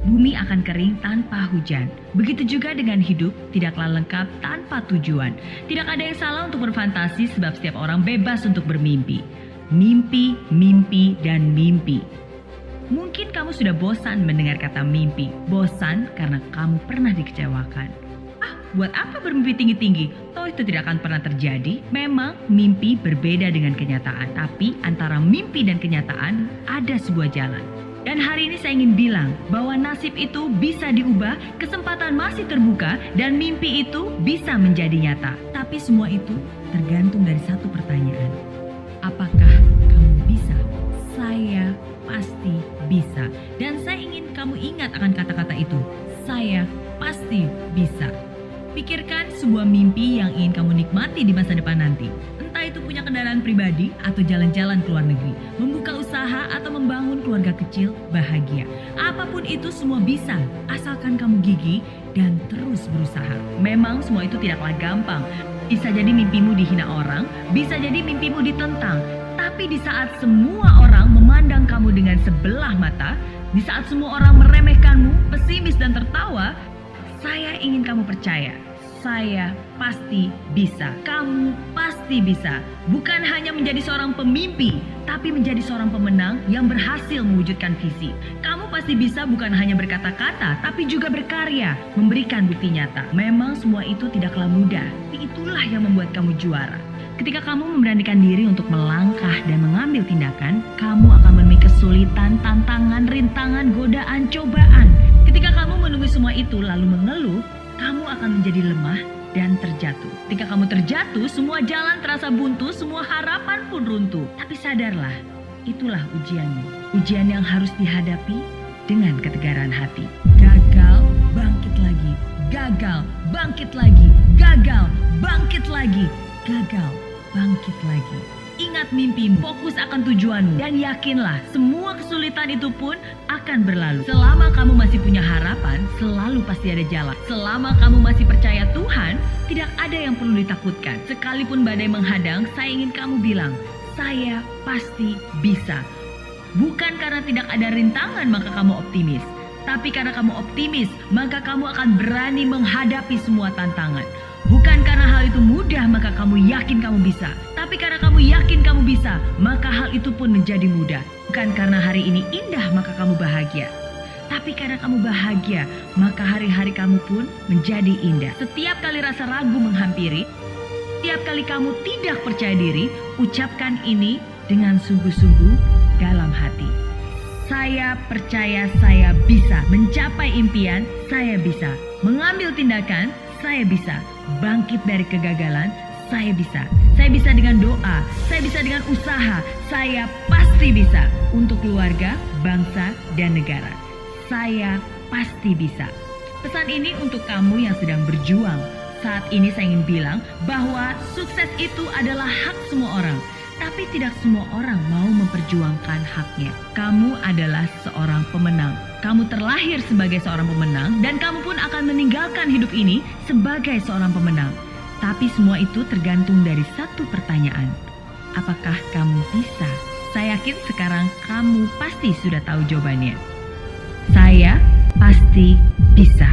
bumi akan kering tanpa hujan. Begitu juga dengan hidup, tidaklah lengkap tanpa tujuan. Tidak ada yang salah untuk berfantasi sebab setiap orang bebas untuk bermimpi. Mimpi, mimpi, dan mimpi. Mungkin kamu sudah bosan mendengar kata mimpi. Bosan karena kamu pernah dikecewakan. Buat apa bermimpi tinggi-tinggi? Toh itu tidak akan pernah terjadi. Memang mimpi berbeda dengan kenyataan. Tapi antara mimpi dan kenyataan ada sebuah jalan. Dan hari ini saya ingin bilang bahwa nasib itu bisa diubah, kesempatan masih terbuka, dan mimpi itu bisa menjadi nyata. Tapi semua itu tergantung dari satu pertanyaan. Apakah kamu bisa? Saya pasti bisa. Dan saya ingin kamu ingat akan kata-kata itu. Saya pasti bisa. Pikirkan sebuah mimpi yang ingin kamu nikmati di masa depan nanti. Entah itu punya kendaraan pribadi atau jalan-jalan ke luar negeri, membuka usaha atau membangun keluarga kecil bahagia. Apapun itu semua bisa, asalkan kamu gigih dan terus berusaha. Memang semua itu tidaklah gampang. Bisa jadi mimpimu dihina orang, bisa jadi mimpimu ditentang. Tapi di saat semua orang memandang kamu dengan sebelah mata, di saat semua orang meremehkanmu, pesimis dan tertawa, saya ingin kamu percaya. Saya pasti bisa. Kamu pasti bisa. Bukan hanya menjadi seorang pemimpi, tapi menjadi seorang pemenang yang berhasil mewujudkan visi. Kamu pasti bisa bukan hanya berkata-kata, tapi juga berkarya, memberikan bukti nyata. Memang semua itu tidaklah mudah, tapi itulah yang membuat kamu juara. Ketika kamu memberanikan diri untuk melangkah dan mengambil tindakan, kamu akan menemui kesulitan, tantangan, rintangan, godaan, cobaan. Ketika kamu menunggu semua itu lalu mengeluh, kamu akan menjadi lemah dan terjatuh. Ketika kamu terjatuh, semua jalan terasa buntu, semua harapan pun runtuh. Tapi sadarlah, itulah ujianmu. Ujian yang harus dihadapi dengan ketegaran hati. Gagal, bangkit lagi. Gagal, bangkit lagi. Gagal, bangkit lagi. Gagal, bangkit lagi. Ingat mimpi, fokus akan tujuanmu, dan yakinlah semua kesulitan itu pun akan berlalu. Selama kamu masih punya harapan, selalu pasti ada jalan. Selama kamu masih percaya Tuhan, tidak ada yang perlu ditakutkan. Sekalipun badai menghadang, saya ingin kamu bilang, saya pasti bisa. Bukan karena tidak ada rintangan maka kamu optimis, tapi karena kamu optimis, maka kamu akan berani menghadapi semua tantangan. Bukan karena hal itu mudah maka kamu yakin kamu bisa, tapi karena kamu yakin kamu bisa, maka hal itu pun menjadi mudah. Bukan karena hari ini indah maka kamu bahagia, tapi karena kamu bahagia, maka hari-hari kamu pun menjadi indah. Setiap kali rasa ragu menghampiri, setiap kali kamu tidak percaya diri, ucapkan ini dengan sungguh-sungguh dalam hati. Saya percaya saya bisa mencapai impian, saya bisa mengambil tindakan, saya bisa bangkit dari kegagalan, saya bisa. Saya bisa dengan doa, saya bisa dengan usaha, saya pasti bisa untuk keluarga, bangsa, dan negara. Saya pasti bisa. Pesan ini untuk kamu yang sedang berjuang. Saat ini saya ingin bilang bahwa sukses itu adalah hak semua orang. Tapi tidak semua orang mau memperjuangkan haknya. Kamu adalah seorang pemenang. Kamu terlahir sebagai seorang pemenang dan kamu pun akan meninggalkan hidup ini sebagai seorang pemenang. Tapi semua itu tergantung dari satu pertanyaan. Apakah kamu bisa? Saya yakin sekarang kamu pasti sudah tahu jawabannya. Saya pasti bisa.